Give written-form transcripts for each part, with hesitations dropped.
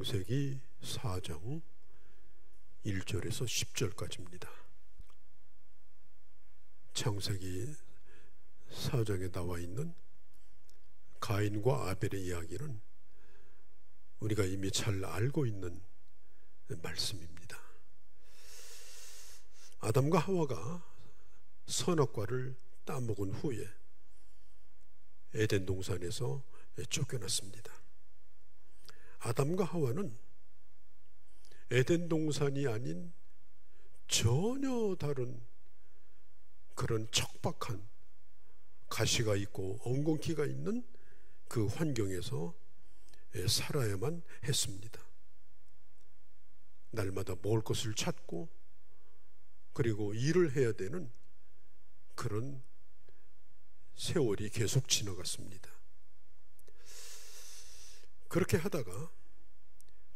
창세기 4장 1절에서 10절까지입니다. 창세기 4장에 나와 있는 가인과 아벨의 이야기는 우리가 이미 잘 알고 있는 말씀입니다. 아담과 하와가 선악과를 따먹은 후에 에덴 동산에서 쫓겨났습니다. 아담과 하와는 에덴 동산이 아닌 전혀 다른 그런 척박한 가시가 있고 엉겅퀴가 있는 그 환경에서 살아야만 했습니다. 날마다 먹을 것을 찾고 그리고 일을 해야 되는 그런 세월이 계속 지나갔습니다. 그렇게 하다가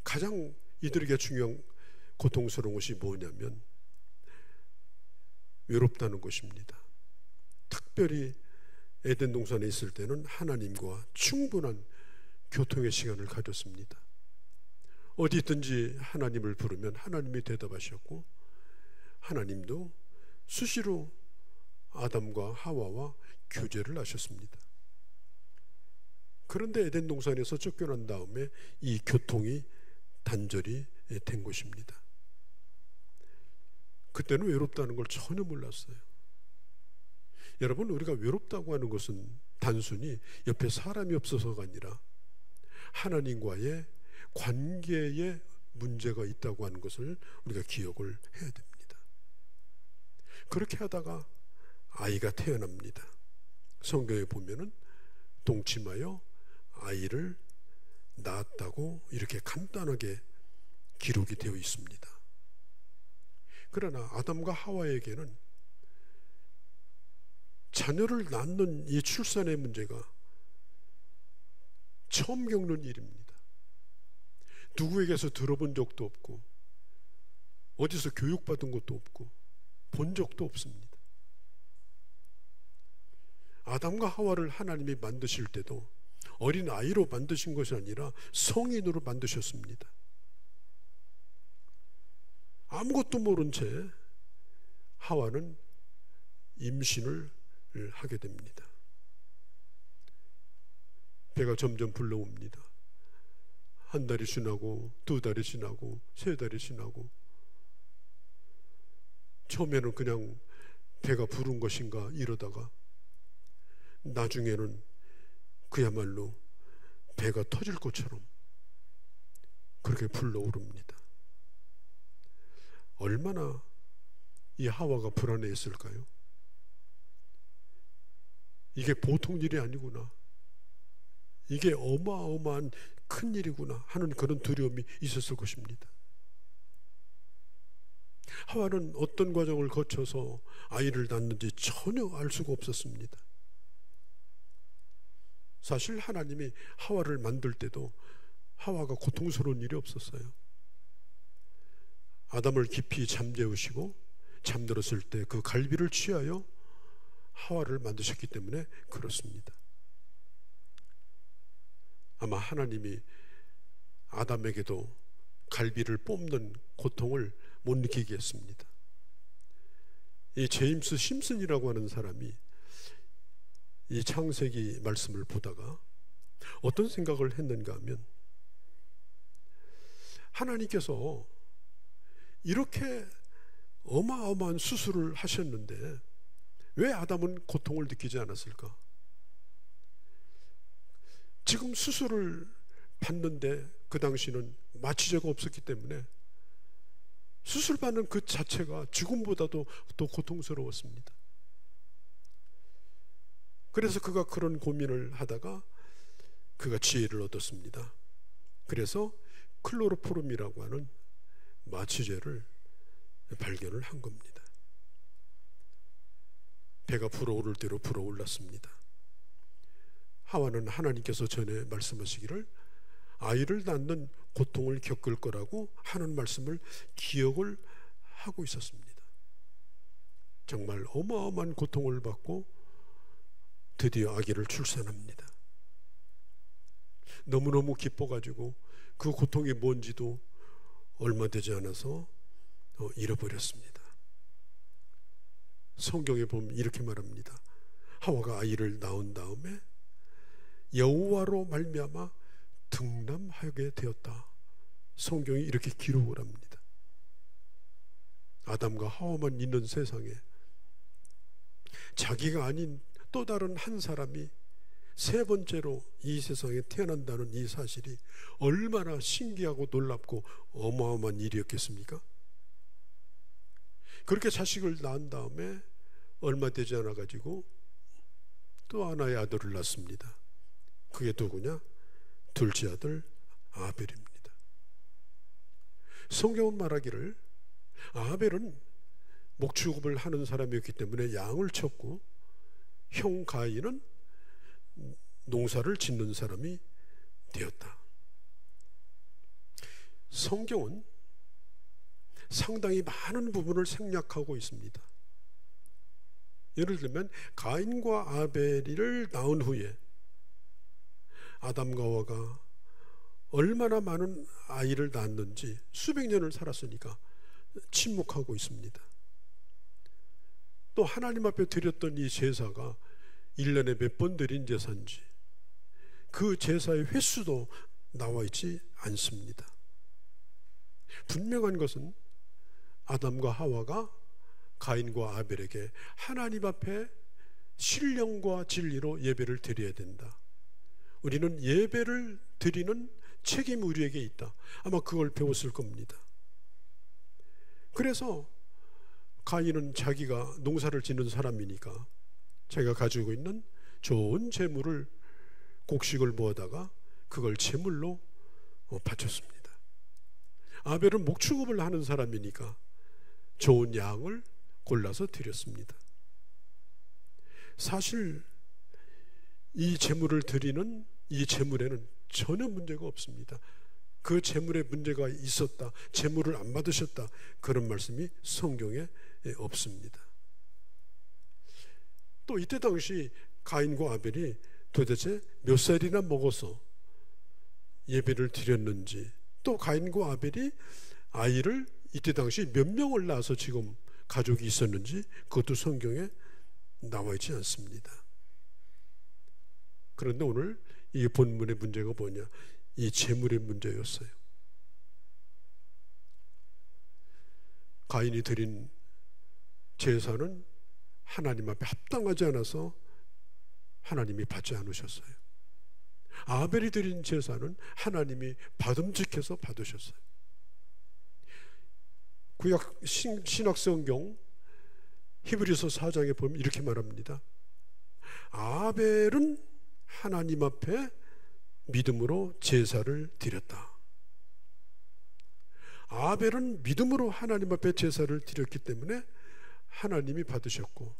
가장 이들에게 중요한 고통스러운 것이 뭐냐면 외롭다는 것입니다. 특별히 에덴 동산에 있을 때는 하나님과 충분한 교통의 시간을 가졌습니다. 어디든지 하나님을 부르면 하나님이 대답하셨고 하나님도 수시로 아담과 하와와 교제를 하셨습니다. 그런데 에덴 동산에서 쫓겨난 다음에 이 교통이 단절이 된 것입니다. 그때는 외롭다는 걸 전혀 몰랐어요. 여러분, 우리가 외롭다고 하는 것은 단순히 옆에 사람이 없어서가 아니라 하나님과의 관계에 문제가 있다고 하는 것을 우리가 기억을 해야 됩니다. 그렇게 하다가 아이가 태어납니다. 성경에 보면은 동침하여 아이를 낳았다고 이렇게 간단하게 기록이 되어 있습니다. 그러나 아담과 하와에게는 자녀를 낳는 이 출산의 문제가 처음 겪는 일입니다. 누구에게서 들어본 적도 없고 어디서 교육받은 것도 없고 본 적도 없습니다. 아담과 하와를 하나님이 만드실 때도 어린 아이로 만드신 것이 아니라 성인으로 만드셨습니다. 아무것도 모른 채 하와는 임신을 하게 됩니다. 배가 점점 불러옵니다. 한 달이 지나고 두 달이 지나고 세 달이 지나고 처음에는 그냥 배가 부른 것인가 이러다가 나중에는 그야말로 배가 터질 것처럼 그렇게 불러오릅니다. 얼마나 이 하와가 불안해했을까요? 이게 보통 일이 아니구나. 이게 어마어마한 큰 일이구나 하는 그런 두려움이 있었을 것입니다. 하와는 어떤 과정을 거쳐서 아이를 낳는지 전혀 알 수가 없었습니다. 사실 하나님이 하와를 만들 때도 하와가 고통스러운 일이 없었어요. 아담을 깊이 잠재우시고 잠들었을 때 그 갈비를 취하여 하와를 만드셨기 때문에 그렇습니다. 아마 하나님이 아담에게도 갈비를 뽑는 고통을 못 느끼게 했습니다. 이 제임스 심슨이라고 하는 사람이 이 창세기 말씀을 보다가 어떤 생각을 했는가 하면 하나님께서 이렇게 어마어마한 수술을 하셨는데 왜 아담은 고통을 느끼지 않았을까? 지금 수술을 받는데 그 당시는 마취제가 없었기 때문에 수술받는 그 자체가 죽음보다도 더 고통스러웠습니다. 그래서 그가 그런 고민을 하다가 그가 지혜를 얻었습니다. 그래서 클로로포름이라고 하는 마취제를 발견을 한 겁니다. 배가 불어오를 대로 불어올랐습니다. 하와는 하나님께서 전에 말씀하시기를 아이를 낳는 고통을 겪을 거라고 하는 말씀을 기억을 하고 있었습니다. 정말 어마어마한 고통을 받고 드디어 아기를 출산합니다. 너무너무 기뻐가지고 그 고통이 뭔지도 얼마 되지 않아서 잃어버렸습니다. 성경에 보면 이렇게 말합니다. 하와가 아이를 낳은 다음에 여호와로 말미암아 등남하게 되었다. 성경이 이렇게 기록을 합니다. 아담과 하와만 있는 세상에 자기가 아닌 또 다른 한 사람이 세 번째로 이 세상에 태어난다는 이 사실이 얼마나 신기하고 놀랍고 어마어마한 일이었겠습니까? 그렇게 자식을 낳은 다음에 얼마 되지 않아 가지고 또 하나의 아들을 낳습니다. 그게 누구냐? 둘째 아들 아벨입니다. 성경은 말하기를 아벨은 목축업을 하는 사람이었기 때문에 양을 쳤고 형 가인은 농사를 짓는 사람이 되었다. 성경은 상당히 많은 부분을 생략하고 있습니다. 예를 들면 가인과 아벨을 낳은 후에 아담과 하와가 얼마나 많은 아이를 낳았는지 수백 년을 살았으니까 침묵하고 있습니다. 또 하나님 앞에 드렸던 이 제사가 1년에 몇 번 드린 제사인지 그 제사의 횟수도 나와 있지 않습니다. 분명한 것은 아담과 하와가 가인과 아벨에게 하나님 앞에 신령과 진리로 예배를 드려야 된다. 우리는 예배를 드리는 책임이 우리에게 있다. 아마 그걸 배웠을 겁니다. 그래서 가인은 자기가 농사를 짓는 사람이니까 자기가 가지고 있는 좋은 재물을 곡식을 모아다가 그걸 제물로 바쳤습니다. 아벨은 목축업을 하는 사람이니까 좋은 양을 골라서 드렸습니다. 사실 이 제물을 드리는 이 제물에는 전혀 문제가 없습니다. 그 제물에 문제가 있었다, 제물을 안 받으셨다, 그런 말씀이 성경에 없습니다. 또 이때 당시 가인과 아벨이 도대체 몇 살이나 먹어서 예배를 드렸는지, 또 가인과 아벨이 아이를 이때 당시 몇 명을 낳아서 지금 가족이 있었는지 그것도 성경에 나와 있지 않습니다. 그런데 오늘 이 본문의 문제가 뭐냐? 이 재물의 문제였어요. 가인이 드린 제사는 하나님 앞에 합당하지 않아서 하나님이 받지 않으셨어요. 아벨이 드린 제사는 하나님이 받음직해서 받으셨어요. 구약 신약 성경 히브리서 4장에 보면 이렇게 말합니다. 아벨은 하나님 앞에 믿음으로 제사를 드렸다. 아벨은 믿음으로 하나님 앞에 제사를 드렸기 때문에 하나님이 받으셨고,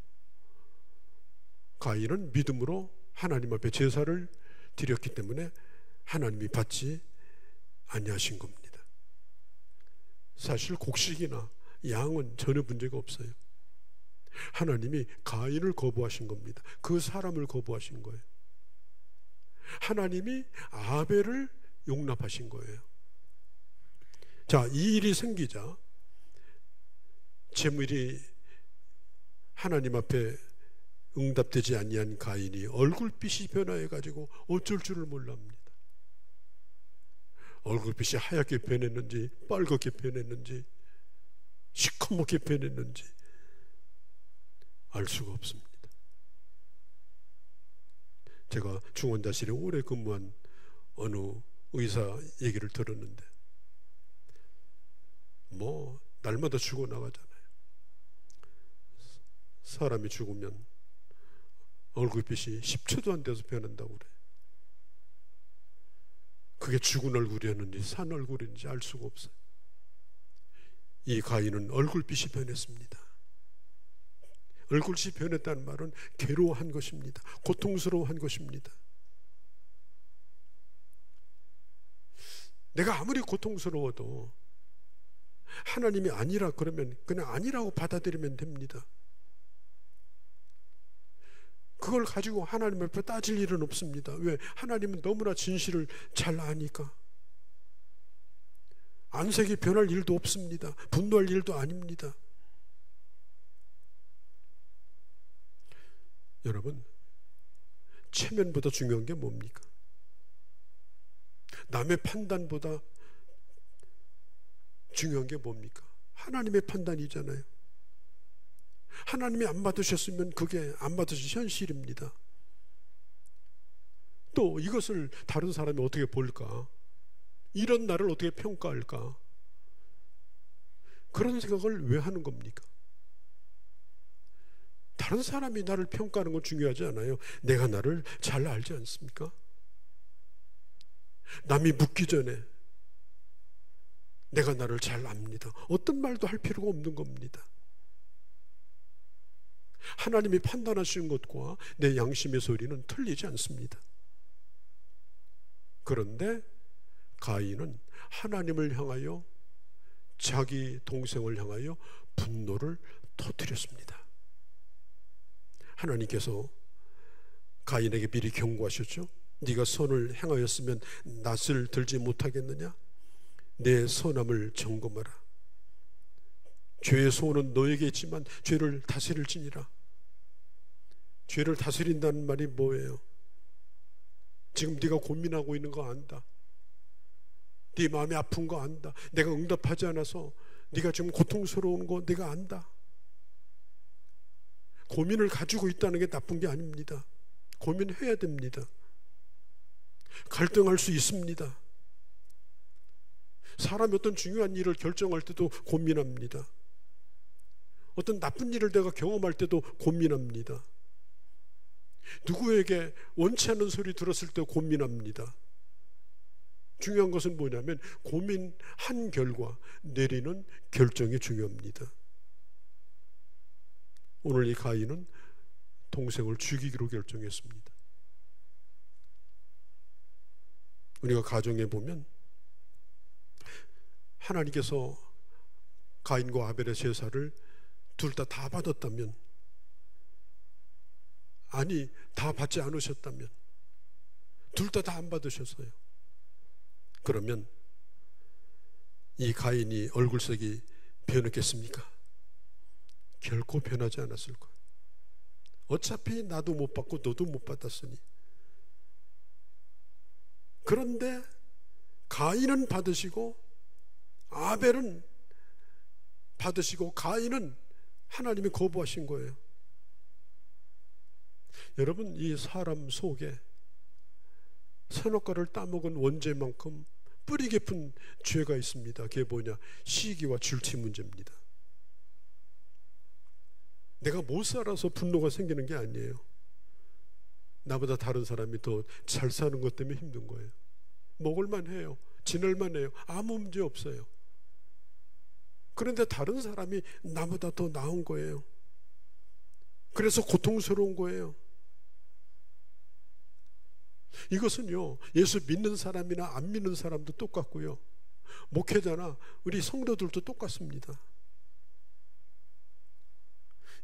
가인은 믿음으로 하나님 앞에 제사를 드렸기 때문에 하나님이 받지 아니하신 겁니다. 사실 곡식이나 양은 전혀 문제가 없어요. 하나님이 가인을 거부하신 겁니다. 그 사람을 거부하신 거예요. 하나님이 아벨을 용납하신 거예요. 자, 이 일이 생기자 제물이 하나님 앞에 응답되지 아니한 가인이 얼굴빛이 변화해 가지고 어쩔 줄을 몰랍니다. 얼굴빛이 하얗게 변했는지 빨갛게 변했는지 시커멓게 변했는지 알 수가 없습니다. 제가 중환자실에 오래 근무한 어느 의사 얘기를 들었는데 뭐 날마다 죽어나가잖아요. 사람이 죽으면 얼굴빛이 10초도 안 돼서 변한다고 그래요. 그게 죽은 얼굴이었는지 산 얼굴인지 알 수가 없어요. 이 가인은 얼굴빛이 변했습니다. 얼굴빛이 변했다는 말은 괴로워한 것입니다. 고통스러워한 것입니다. 내가 아무리 고통스러워도 하나님이 아니라 그러면 그냥 아니라고 받아들이면 됩니다. 그걸 가지고 하나님 앞에 따질 일은 없습니다. 왜? 하나님은 너무나 진실을 잘 아니까. 안색이 변할 일도 없습니다. 분노할 일도 아닙니다. 여러분, 체면보다 중요한 게 뭡니까? 남의 판단보다 중요한 게 뭡니까? 하나님의 판단이잖아요. 하나님이 안 받으셨으면 그게 안 받으신 현실입니다. 또 이것을 다른 사람이 어떻게 볼까? 이런 나를 어떻게 평가할까? 그런 생각을 왜 하는 겁니까? 다른 사람이 나를 평가하는 건 중요하지 않아요. 내가 나를 잘 알지 않습니까? 남이 묻기 전에 내가 나를 잘 압니다. 어떤 말도 할 필요가 없는 겁니다. 하나님이 판단하시는 것과 내 양심의 소리는 틀리지 않습니다. 그런데 가인은 하나님을 향하여, 자기 동생을 향하여 분노를 터뜨렸습니다. 하나님께서 가인에게 미리 경고하셨죠. 네가 선을 행하였으면 낯을 들지 못하겠느냐? 내 선함을 점검하라. 죄의 소원은 너에게 있지만 죄를 다스릴지니라. 죄를 다스린다는 말이 뭐예요? 지금 네가 고민하고 있는 거 안다. 네 마음이 아픈 거 안다. 내가 응답하지 않아서 네가 지금 고통스러운 거 내가 안다. 고민을 가지고 있다는 게 나쁜 게 아닙니다. 고민해야 됩니다. 갈등할 수 있습니다. 사람이 어떤 중요한 일을 결정할 때도 고민합니다. 어떤 나쁜 일을 내가 경험할 때도 고민합니다. 누구에게 원치 않는 소리 들었을 때 고민합니다. 중요한 것은 뭐냐면 고민한 결과 내리는 결정이 중요합니다. 오늘 이 가인은 동생을 죽이기로 결정했습니다. 우리가 가정에 보면 하나님께서 가인과 아벨의 제사를 둘 다 받았다면, 아니 다 받지 않으셨다면, 둘 다 안 받으셨어요. 그러면 이 가인이 얼굴색이 변했겠습니까? 결코 변하지 않았을 거예요. 어차피 나도 못 받고 너도 못 받았으니. 그런데 가인은 받으시고 아벨은 받으시고 가인은 하나님이 거부하신 거예요. 여러분, 이 사람 속에 선악과를 따먹은 원죄만큼 뿌리 깊은 죄가 있습니다. 그게 뭐냐? 시기와 질투 문제입니다. 내가 못 살아서 분노가 생기는 게 아니에요. 나보다 다른 사람이 더 잘 사는 것 때문에 힘든 거예요. 먹을만 해요. 지낼만 해요. 아무 문제 없어요. 그런데 다른 사람이 나보다 더 나은 거예요. 그래서 고통스러운 거예요. 이것은요, 예수 믿는 사람이나 안 믿는 사람도 똑같고요, 목회자나 우리 성도들도 똑같습니다.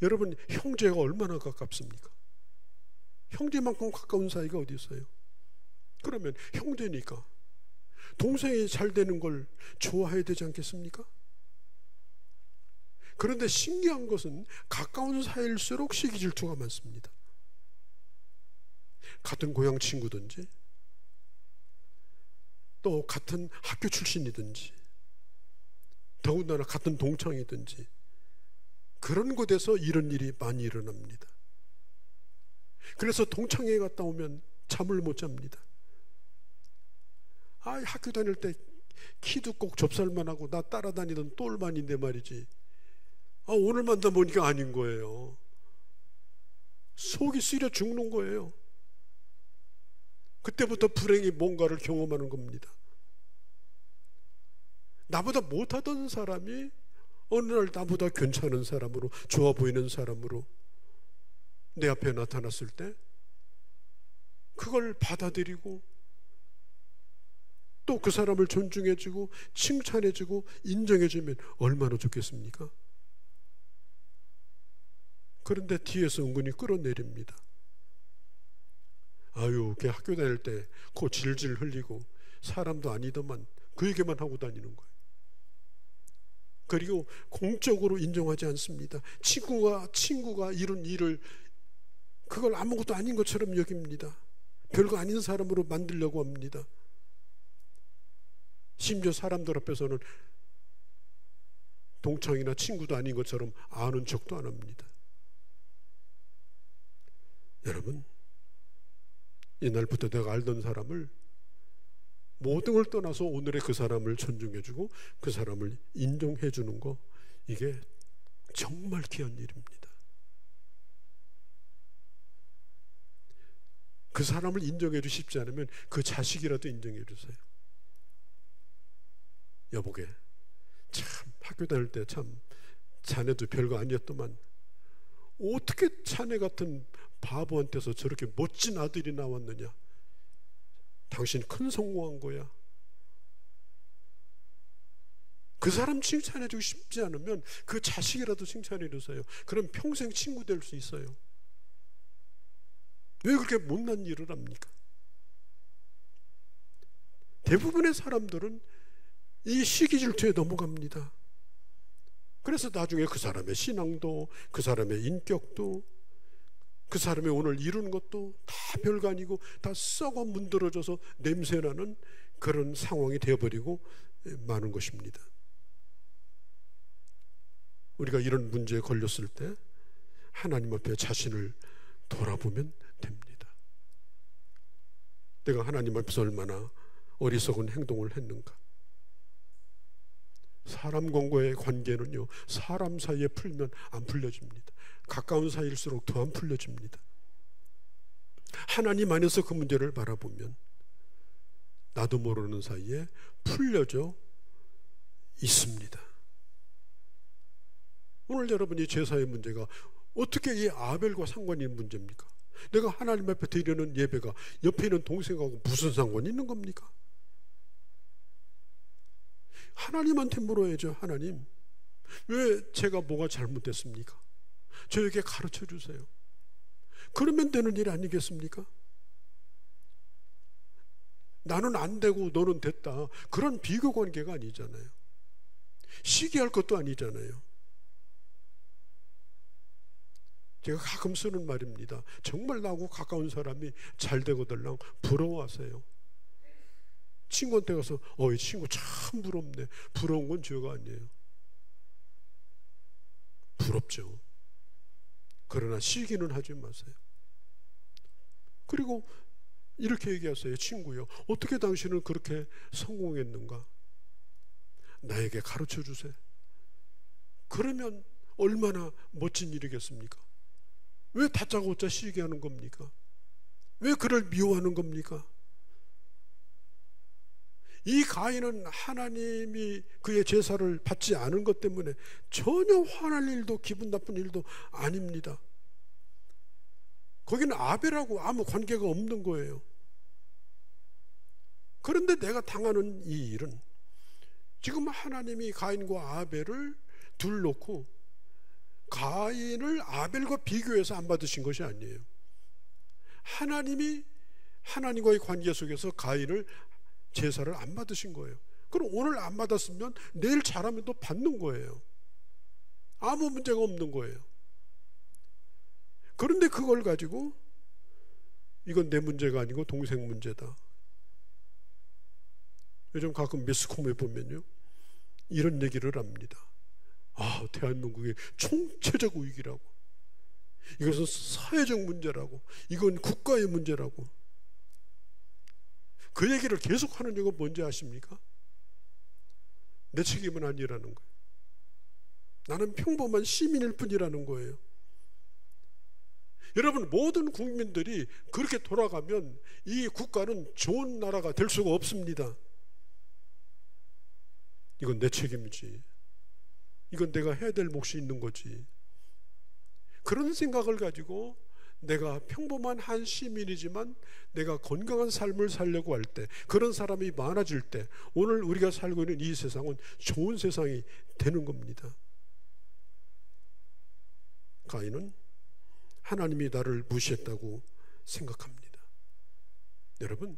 여러분, 형제가 얼마나 가깝습니까? 형제만큼 가까운 사이가 어디 있어요? 그러면 형제니까 동생이 잘 되는 걸 좋아해야 되지 않겠습니까? 그런데 신기한 것은 가까운 사이일수록 시기 질투가 많습니다. 같은 고향 친구든지 또 같은 학교 출신이든지 더군다나 같은 동창이든지 그런 곳에서 이런 일이 많이 일어납니다. 그래서 동창회 갔다 오면 잠을 못 잡니다. 학교 다닐 때 키도 꼭 접살만 하고 나 따라다니던 똘만인데 말이지, 오늘 만나 보니까 아닌 거예요. 속이 쓰려 죽는 거예요. 그때부터 불행이 뭔가를 경험하는 겁니다. 나보다 못하던 사람이 어느 날 나보다 괜찮은 사람으로, 좋아 보이는 사람으로 내 앞에 나타났을 때 그걸 받아들이고 또 그 사람을 존중해주고 칭찬해주고 인정해주면 얼마나 좋겠습니까? 그런데 뒤에서 은근히 끌어내립니다. 걔 학교 다닐 때 코 질질 흘리고 사람도 아니더만 그 얘기만 하고 다니는 거예요. 그리고 공적으로 인정하지 않습니다. 친구가 이룬 일을 그걸 아무것도 아닌 것처럼 여깁니다. 별거 아닌 사람으로 만들려고 합니다. 심지어 사람들 앞에서는 동창이나 친구도 아닌 것처럼 아는 척도 안 합니다. 여러분, 옛날부터 내가 알던 사람을 모든 걸 떠나서 오늘의 그 사람을 존중해주고 그 사람을 인정해주는 거, 이게 정말 귀한 일입니다. 그 사람을 인정해주고 싶지 않으면 그 자식이라도 인정해주세요. 여보게, 참 학교 다닐 때 참 자네도 별거 아니었더만 어떻게 자네 같은 바보한테서 저렇게 멋진 아들이 나왔느냐. 당신 큰 성공한 거야. 그 사람 칭찬해주고 싶지 않으면 그 자식이라도 칭찬해 주세요. 그럼 평생 친구 될 수 있어요. 왜 그렇게 못난 일을 합니까? 대부분의 사람들은 이 시기 질투에 넘어갑니다. 그래서 나중에 그 사람의 신앙도, 그 사람의 인격도, 그 사람이 오늘 이루는 것도 다 별거 아니고 다 썩어 문드러져서 냄새나는 그런 상황이 되어버리고 마는 것입니다. 우리가 이런 문제에 걸렸을 때 하나님 앞에 자신을 돌아보면 됩니다. 내가 하나님 앞에서 얼마나 어리석은 행동을 했는가. 사람과의 관계는요, 사람 사이에 풀면 안 풀려집니다. 가까운 사이일수록 더 안 풀려집니다. 하나님 안에서 그 문제를 바라보면 나도 모르는 사이에 풀려져 있습니다. 오늘 여러분이 제사의 문제가 어떻게 이 아벨과 상관이 있는 문제입니까? 내가 하나님 앞에 드리는 예배가 옆에 있는 동생하고 무슨 상관이 있는 겁니까? 하나님한테 물어야죠. 하나님, 왜 제가 뭐가 잘못됐습니까? 저에게 가르쳐 주세요. 그러면 되는 일 아니겠습니까? 나는 안 되고 너는 됐다, 그런 비교 관계가 아니잖아요. 시기할 것도 아니잖아요. 제가 가끔 쓰는 말입니다. 정말 나하고 가까운 사람이 잘 되거들랑 부러워하세요. 친구한테 가서 이 친구 참 부럽네. 부러운 건 죄가 아니에요. 부럽죠. 그러나 시기는 하지 마세요. 그리고 이렇게 얘기하세요. 친구요, 어떻게 당신은 그렇게 성공했는가? 나에게 가르쳐 주세요. 그러면 얼마나 멋진 일이겠습니까? 왜 다짜고짜 시기하는 겁니까? 왜 그를 미워하는 겁니까? 이 가인은 하나님이 그의 제사를 받지 않은 것 때문에 전혀 화날 일도 기분 나쁜 일도 아닙니다. 거기는 아벨하고 아무 관계가 없는 거예요. 그런데 내가 당하는 이 일은, 지금 하나님이 가인과 아벨을 둘 놓고 가인을 아벨과 비교해서 안 받으신 것이 아니에요. 하나님이 하나님과의 관계 속에서 가인을 제사를 안 받으신 거예요. 그럼 오늘 안 받았으면 내일 잘하면 또 받는 거예요. 아무 문제가 없는 거예요. 그런데 그걸 가지고 이건 내 문제가 아니고 동생 문제다. 요즘 가끔 매스컴에 보면요, 이런 얘기를 합니다. 대한민국의 총체적 위기라고, 이것은 사회적 문제라고, 이건 국가의 문제라고. 그 얘기를 계속하는 이유가 뭔지 아십니까? 내 책임은 아니라는 거예요. 나는 평범한 시민일 뿐이라는 거예요. 여러분, 모든 국민들이 그렇게 돌아가면 이 국가는 좋은 나라가 될 수가 없습니다. 이건 내 책임이지, 이건 내가 해야 될 몫이 있는 거지. 그런 생각을 가지고 내가 평범한 한 시민이지만 내가 건강한 삶을 살려고 할 때, 그런 사람이 많아질 때 오늘 우리가 살고 있는 이 세상은 좋은 세상이 되는 겁니다. 가인은 하나님이 나를 무시했다고 생각합니다. 여러분,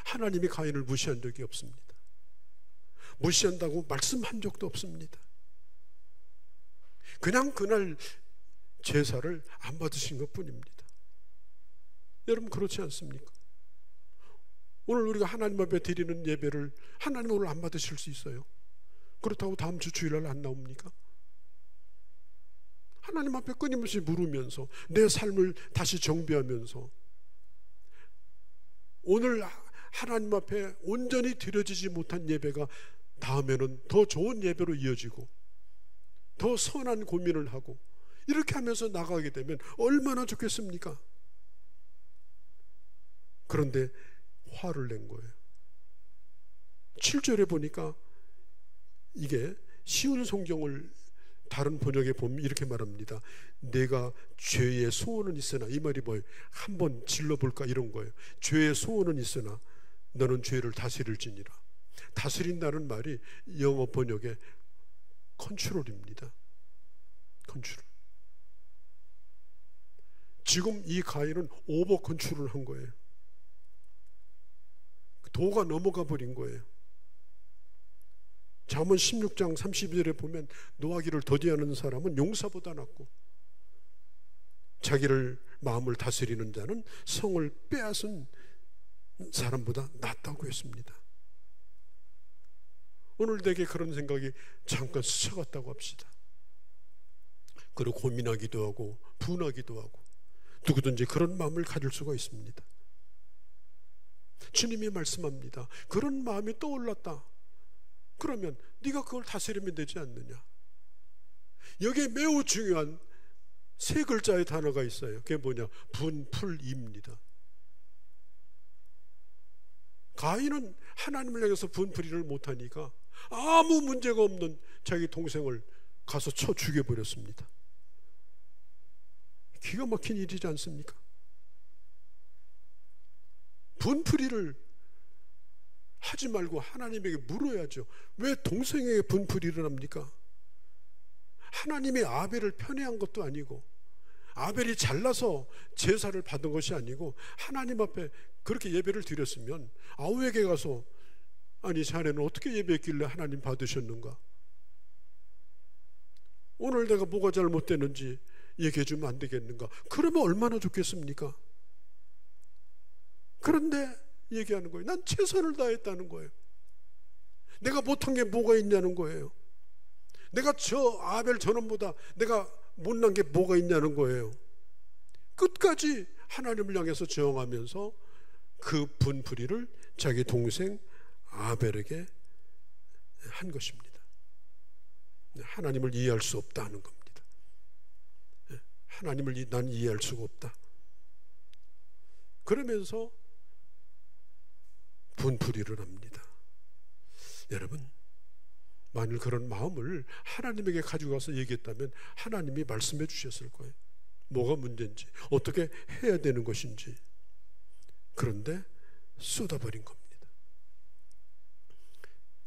하나님이 가인을 무시한 적이 없습니다. 무시한다고 말씀한 적도 없습니다. 그냥 그날 제사를 안 받으신 것뿐입니다. 여러분 그렇지 않습니까? 오늘 우리가 하나님 앞에 드리는 예배를 하나님 오늘 안 받으실 수 있어요. 그렇다고 다음 주 주일날 안 나옵니까? 하나님 앞에 끊임없이 물으면서 내 삶을 다시 정비하면서 오늘 하나님 앞에 온전히 드려지지 못한 예배가 다음에는 더 좋은 예배로 이어지고 더 선한 고민을 하고 이렇게 하면서 나가게 되면 얼마나 좋겠습니까? 그런데 화를 낸 거예요. 7절에 보니까 이게 쉬운 성경을 다른 번역에 보면 이렇게 말합니다. 내가 죄의 소원은 있으나, 이 말이 뭐예요? 한번 질러볼까 이런 거예요. 죄의 소원은 있으나 너는 죄를 다스릴지니라. 다스린다는 말이 영어 번역에 컨트롤입니다. 컨트롤. 지금 이 가인은 오버 컨트롤을 한 거예요. 도가 넘어가 버린 거예요. 잠언 16장 32절에 보면 노하기를 더디하는 사람은 용사보다 낫고 자기를 마음을 다스리는 자는 성을 빼앗은 사람보다 낫다고 했습니다. 오늘 내게 그런 생각이 잠깐 스쳐갔다고 합시다. 그리고 고민하기도 하고 분하기도 하고 누구든지 그런 마음을 가질 수가 있습니다. 주님이 말씀합니다. 그런 마음이 떠올랐다. 그러면 네가 그걸 다스리면 되지 않느냐. 여기에 매우 중요한 세 글자의 단어가 있어요. 그게 뭐냐? 분풀이입니다. 가인은 하나님을 향해서 분풀이를 못하니까 아무 문제가 없는 자기 동생을 가서 쳐 죽여버렸습니다. 기가 막힌 일이지 않습니까? 분풀이를 하지 말고 하나님에게 물어야죠. 왜 동생에게 분풀이를 합니까? 하나님이 아벨을 편애한 것도 아니고 아벨이 잘나서 제사를 받은 것이 아니고 하나님 앞에 그렇게 예배를 드렸으면 아우에게 가서 아니 자네는 어떻게 예배했길래 하나님 받으셨는가? 오늘 내가 뭐가 잘못됐는지 얘기해 주면 안 되겠는가? 그러면 얼마나 좋겠습니까? 그런데 얘기하는 거예요. 난 최선을 다했다는 거예요. 내가 못한 게 뭐가 있냐는 거예요. 내가 저 아벨 저놈보다 내가 못난 게 뭐가 있냐는 거예요. 끝까지 하나님을 향해서 저항하면서 그 분풀이를 자기 동생 아벨에게 한 것입니다. 하나님을 이해할 수 없다는 겁니다. 하나님을 난 이해할 수가 없다. 그러면서 분풀이를 합니다. 여러분, 만일 그런 마음을 하나님에게 가지고 가서 얘기했다면 하나님이 말씀해 주셨을 거예요. 뭐가 문제인지, 어떻게 해야 되는 것인지. 그런데 쏟아버린 겁니다.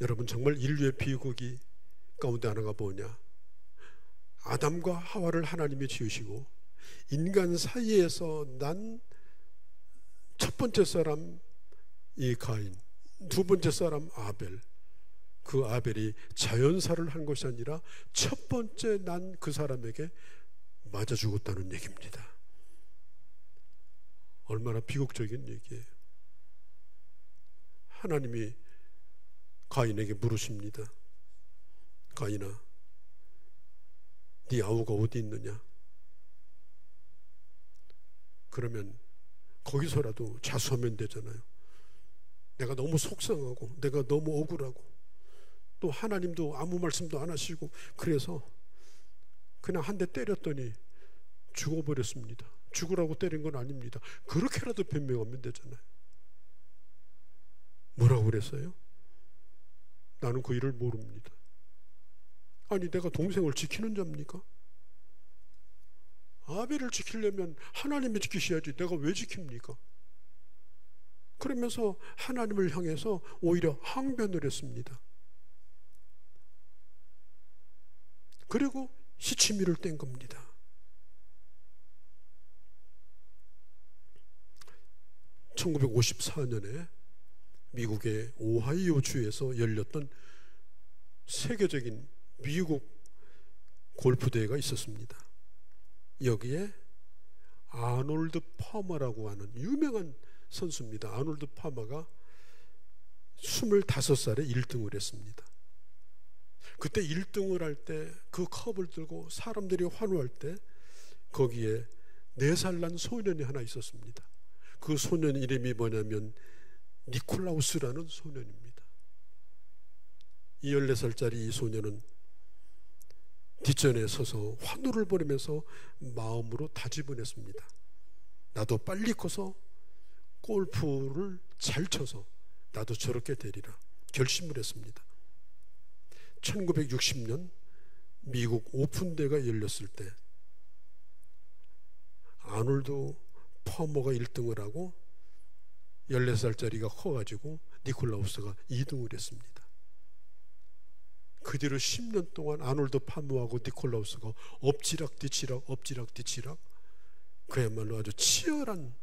여러분, 정말 인류의 비극이 가운데 하나가 뭐냐? 아담과 하와를 하나님이 지으시고 인간 사이에서 난 첫 번째 사람 이 가인, 두 번째 사람 아벨, 그 아벨이 자연사를 한 것이 아니라 첫 번째 난 그 사람에게 맞아 죽었다는 얘기입니다. 얼마나 비극적인 얘기예요. 하나님이 가인에게 물으십니다. 가인아, 네 아우가 어디 있느냐? 그러면 거기서라도 자수하면 되잖아요. 내가 너무 속상하고 내가 너무 억울하고 또 하나님도 아무 말씀도 안 하시고 그래서 그냥 한 대 때렸더니 죽어버렸습니다. 죽으라고 때린 건 아닙니다. 그렇게라도 변명하면 되잖아요. 뭐라고 그랬어요? 나는 그 일을 모릅니다. 아니 내가 동생을 지키는 자입니까? 아벨을 지키려면 하나님이 지키셔야지 내가 왜 지킵니까? 그러면서 하나님을 향해서 오히려 항변을 했습니다. 그리고 시치미를 뗀 겁니다. (1954년에) 미국의 오하이오 주에서 열렸던 세계적인 미국 골프 대회가 있었습니다. 여기에 아놀드 파머라고 하는 유명한 선수입니다. 아놀드 파머가 25살에 1등을 했습니다. 그때 1등을 할 때 그 컵을 들고 사람들이 환호할 때 거기에 4살 난 소년이 하나 있었습니다. 그 소년 이름이 뭐냐면 니콜라우스라는 소년입니다. 이 14살짜리 이 소년은 뒷전에 서서 환호를 보내면서 마음으로 다짐을 했습니다. 나도 빨리 커서 골프를 잘 쳐서 나도 저렇게 되리라 결심을 했습니다. 1960년 미국 오픈대회가 열렸을 때 아놀드 파머가 1등을 하고 14살짜리가 커가지고 니콜라우스가 2등을 했습니다. 그 뒤로 10년 동안 아놀드 파머하고 니콜라우스가 엎치락 뒤치락 그야말로 아주 치열한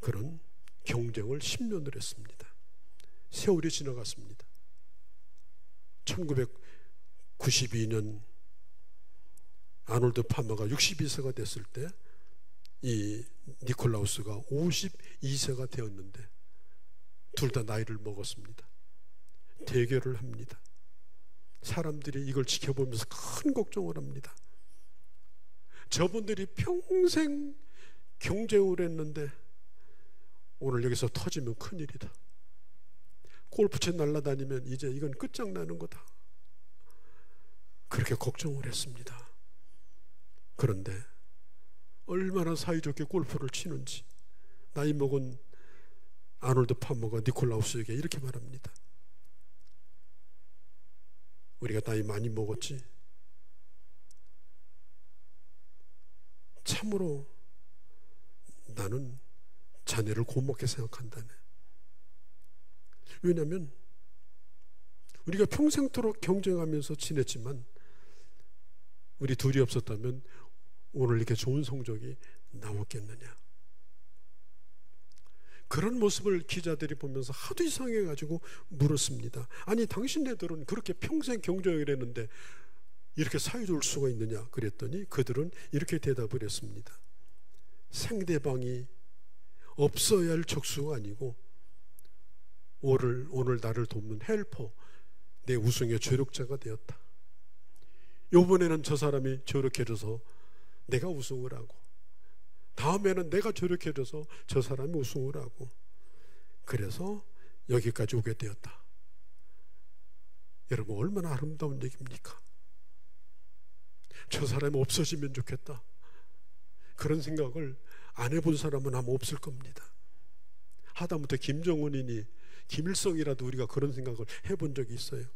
그런 경쟁을 10년을 했습니다. 세월이 지나갔습니다. 1992년 아놀드 파머가 62세가 됐을 때 이 니콜라우스가 52세가 되었는데 둘 다 나이를 먹었습니다. 대결을 합니다. 사람들이 이걸 지켜보면서 큰 걱정을 합니다. 저분들이 평생 경쟁을 했는데 오늘 여기서 터지면 큰일이다. 골프채 날아다니면 이제 이건 끝장나는 거다. 그렇게 걱정을 했습니다. 그런데 얼마나 사이좋게 골프를 치는지 나이 먹은 아놀드 파머가 니콜라우스에게 이렇게 말합니다. 우리가 나이 많이 먹었지? 참으로 나는 자네를 고맙게 생각한다네. 왜냐하면 우리가 평생토록 경쟁하면서 지냈지만 우리 둘이 없었다면 오늘 이렇게 좋은 성적이 나왔겠느냐. 그런 모습을 기자들이 보면서 하도 이상해가지고 물었습니다. 아니 당신네들은 그렇게 평생 경쟁을 했는데 이렇게 사이좋을 수가 있느냐 그랬더니 그들은 이렇게 대답을 했습니다. 상대방이 없어야 할 적수가 아니고 오늘 나를 돕는 헬퍼, 내 우승의 조력자가 되었다. 이번에는 저 사람이 조력해줘서 내가 우승을 하고 다음에는 내가 조력해줘서 저 사람이 우승을 하고 그래서 여기까지 오게 되었다. 여러분 얼마나 아름다운 얘기입니까? 저 사람이 없어지면 좋겠다. 그런 생각을 안 해본 사람은 아마 없을 겁니다. 하다못해 김정은이니 김일성이라도 우리가 그런 생각을 해본 적이 있어요.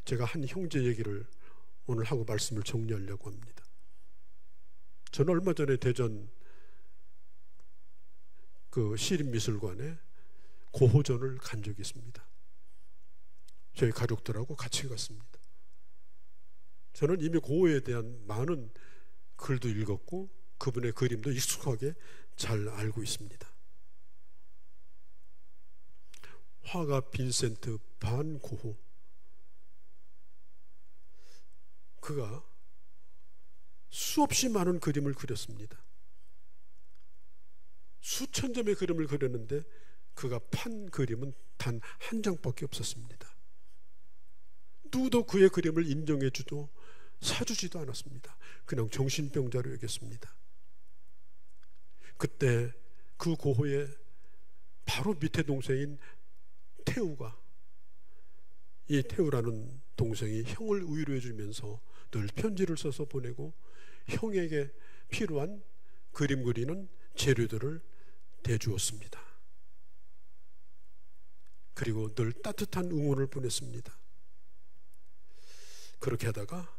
제가 한 형제 얘기를 오늘 하고 말씀을 정리하려고 합니다. 저는 얼마 전에 대전 그 시립미술관에 고호전을 간 적이 있습니다. 저희 가족들하고 같이 갔습니다. 저는 이미 고호에 대한 많은 글도 읽었고 그분의 그림도 익숙하게 잘 알고 있습니다. 화가 빈센트 반 고호, 그가 수없이 많은 그림을 그렸습니다. 수천 점의 그림을 그렸는데 그가 판 그림은 단 한 장밖에 없었습니다. 누구도 그의 그림을 인정해주도 사주지도 않았습니다. 그냥 정신병자로 여겼습니다. 그때 그 고호의 바로 밑에 동생인 태우가, 이 태우라는 동생이 형을 위로해 주면서 늘 편지를 써서 보내고 형에게 필요한 그림 그리는 재료들을 대주었습니다. 그리고 늘 따뜻한 응원을 보냈습니다. 그렇게 하다가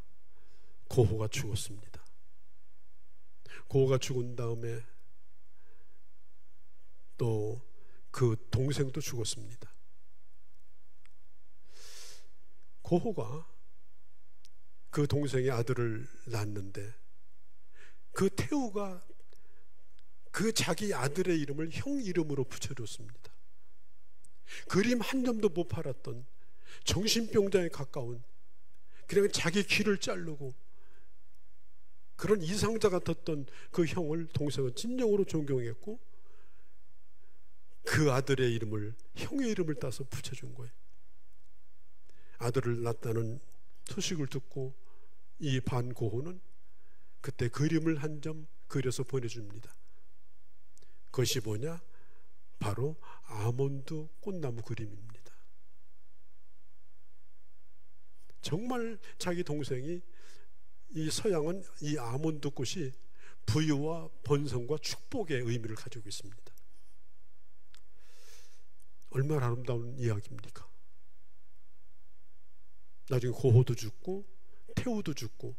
고호가 죽었습니다. 고호가 죽은 다음에 또 그 동생도 죽었습니다. 고호가 그 동생의 아들을 낳았는데 그 태우가 그 자기 아들의 이름을 형 이름으로 붙여줬습니다. 그림 한 점도 못 팔았던 정신병자에 가까운, 그냥 자기 귀를 자르고 그런 이상자 같았던 그 형을 동생은 진정으로 존경했고 그 아들의 이름을, 형의 이름을 따서 붙여준 거예요. 아들을 낳았다는 소식을 듣고 이 반고호는 그때 그림을 한 점 그려서 보내줍니다. 그것이 뭐냐? 바로 아몬드 꽃나무 그림입니다. 정말 자기 동생이, 이 서양은 이 아몬드 꽃이 부유와 번성과 축복의 의미를 가지고 있습니다. 얼마나 아름다운 이야기입니까? 나중에 고호도 죽고 태우도 죽고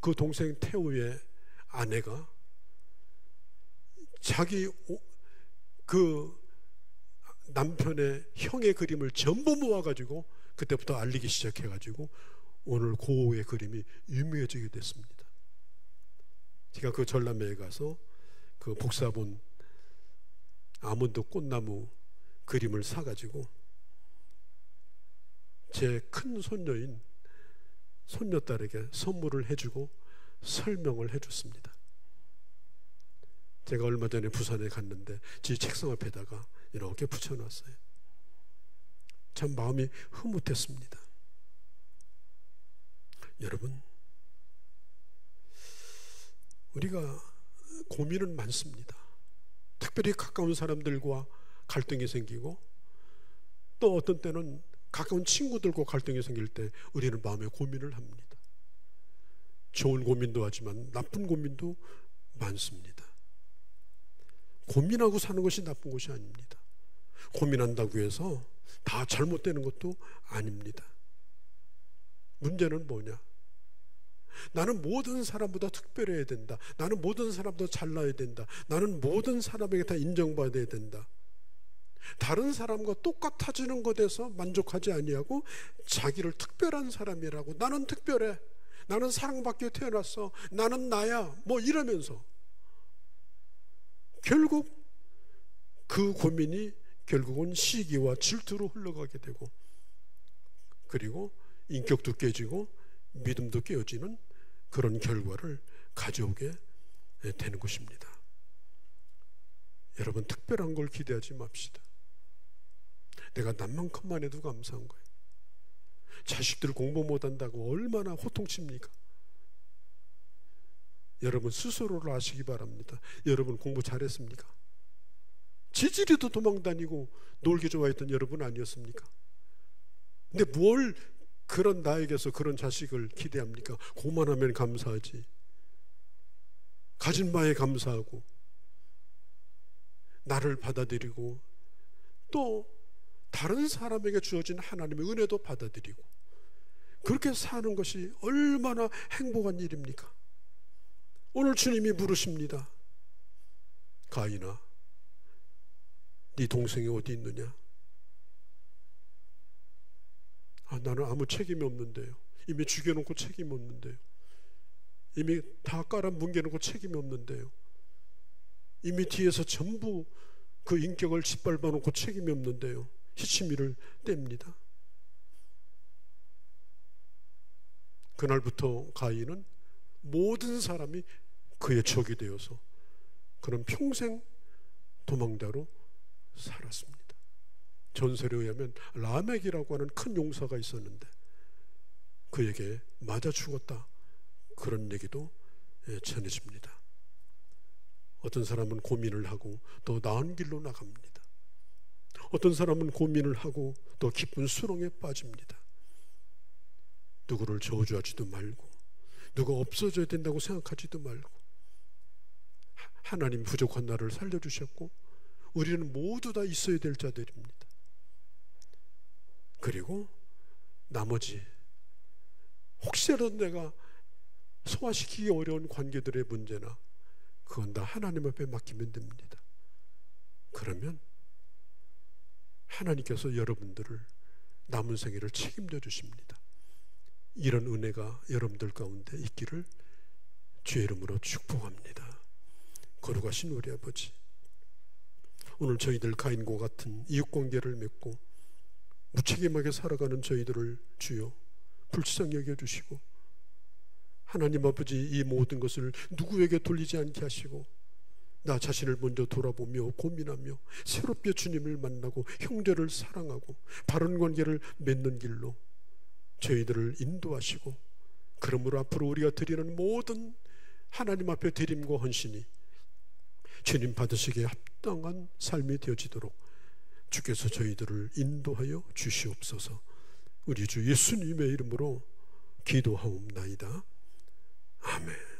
그 동생 태우의 아내가 자기 그 남편의 형의 그림을 전부 모아가지고 그때부터 알리기 시작해가지고 오늘 고호의 그림이 유명해지게 됐습니다. 제가 그 전람회에 가서 그 복사본 아몬드 꽃나무 그림을 사가지고 제 큰 손녀인 손녀딸에게 선물을 해주고 설명을 해줬습니다. 제가 얼마 전에 부산에 갔는데 제 책상 앞에다가 이렇게 붙여놨어요. 참 마음이 흐뭇했습니다. 여러분, 우리가 고민은 많습니다. 특별히 가까운 사람들과 갈등이 생기고 또 어떤 때는 가까운 친구들과 갈등이 생길 때 우리는 마음에 고민을 합니다. 좋은 고민도 하지만 나쁜 고민도 많습니다. 고민하고 사는 것이 나쁜 것이 아닙니다. 고민한다고 해서 다 잘못되는 것도 아닙니다. 문제는 뭐냐? 나는 모든 사람보다 특별해야 된다. 나는 모든 사람보다 잘나야 된다. 나는 모든 사람에게 다 인정받아야 된다. 다른 사람과 똑같아지는 것에서 만족하지 아니하고 자기를 특별한 사람이라고, 나는 특별해, 나는 사랑받게 태어났어, 나는 나야, 뭐 이러면서 결국 그 고민이 결국은 시기와 질투로 흘러가게 되고 그리고 인격도 깨지고 믿음도 깨어지는 그런 결과를 가져오게 되는 것입니다. 여러분, 특별한 걸 기대하지 맙시다. 내가 남만큼만 해도 감사한 거예요. 자식들 공부 못한다고 얼마나 호통칩니까? 여러분 스스로를 아시기 바랍니다. 여러분 공부 잘했습니까? 지지리도 도망다니고 놀기 좋아했던 여러분 아니었습니까? 근데 뭘 그런 나에게서 그런 자식을 기대합니까? 고만하면 감사하지. 가진 바에 감사하고 나를 받아들이고 또 다른 사람에게 주어진 하나님의 은혜도 받아들이고 그렇게 사는 것이 얼마나 행복한 일입니까? 오늘 주님이 물으십니다. 가인아, 네 동생이 어디 있느냐? 나는 아무 책임이 없는데요. 이미 죽여놓고 책임이 없는데요. 이미 다 깔아 뭉개놓고 책임이 없는데요. 이미 뒤에서 전부 그 인격을 짓밟아 놓고 책임이 없는데요. 시치미를 뗍니다. 그날부터 가인은 모든 사람이 그의 적이 되어서 그는 평생 도망자로 살았습니다. 전설에 의하면 라멕이라고 하는 큰 용사가 있었는데 그에게 맞아 죽었다, 그런 얘기도 전해집니다. 어떤 사람은 고민을 하고 더 나은 길로 나갑니다. 어떤 사람은 고민을 하고 더 깊은 수렁에 빠집니다. 누구를 저주하지도 말고 누가 없어져야 된다고 생각하지도 말고 하나님 부족한 나를 살려주셨고 우리는 모두 다 있어야 될 자들입니다. 그리고 나머지 혹시라도 내가 소화시키기 어려운 관계들의 문제나 그건 다 하나님 앞에 맡기면 됩니다. 그러면 하나님께서 여러분들을 남은 생애를 책임져 주십니다. 이런 은혜가 여러분들 가운데 있기를 주의 이름으로 축복합니다. 거룩하신 우리 아버지, 오늘 저희들 가인과 같은 이웃관계를 맺고 무책임하게 살아가는 저희들을 주여 불쌍히 여겨주시고, 하나님 아버지, 이 모든 것을 누구에게 돌리지 않게 하시고 나 자신을 먼저 돌아보며 고민하며 새롭게 주님을 만나고 형제를 사랑하고 바른 관계를 맺는 길로 저희들을 인도하시고, 그러므로 앞으로 우리가 드리는 모든 하나님 앞에 드림과 헌신이 주님 받으시기에 합당한 삶이 되어지도록 주께서 저희들을 인도하여 주시옵소서. 우리 주 예수님의 이름으로 기도하옵나이다. 아멘.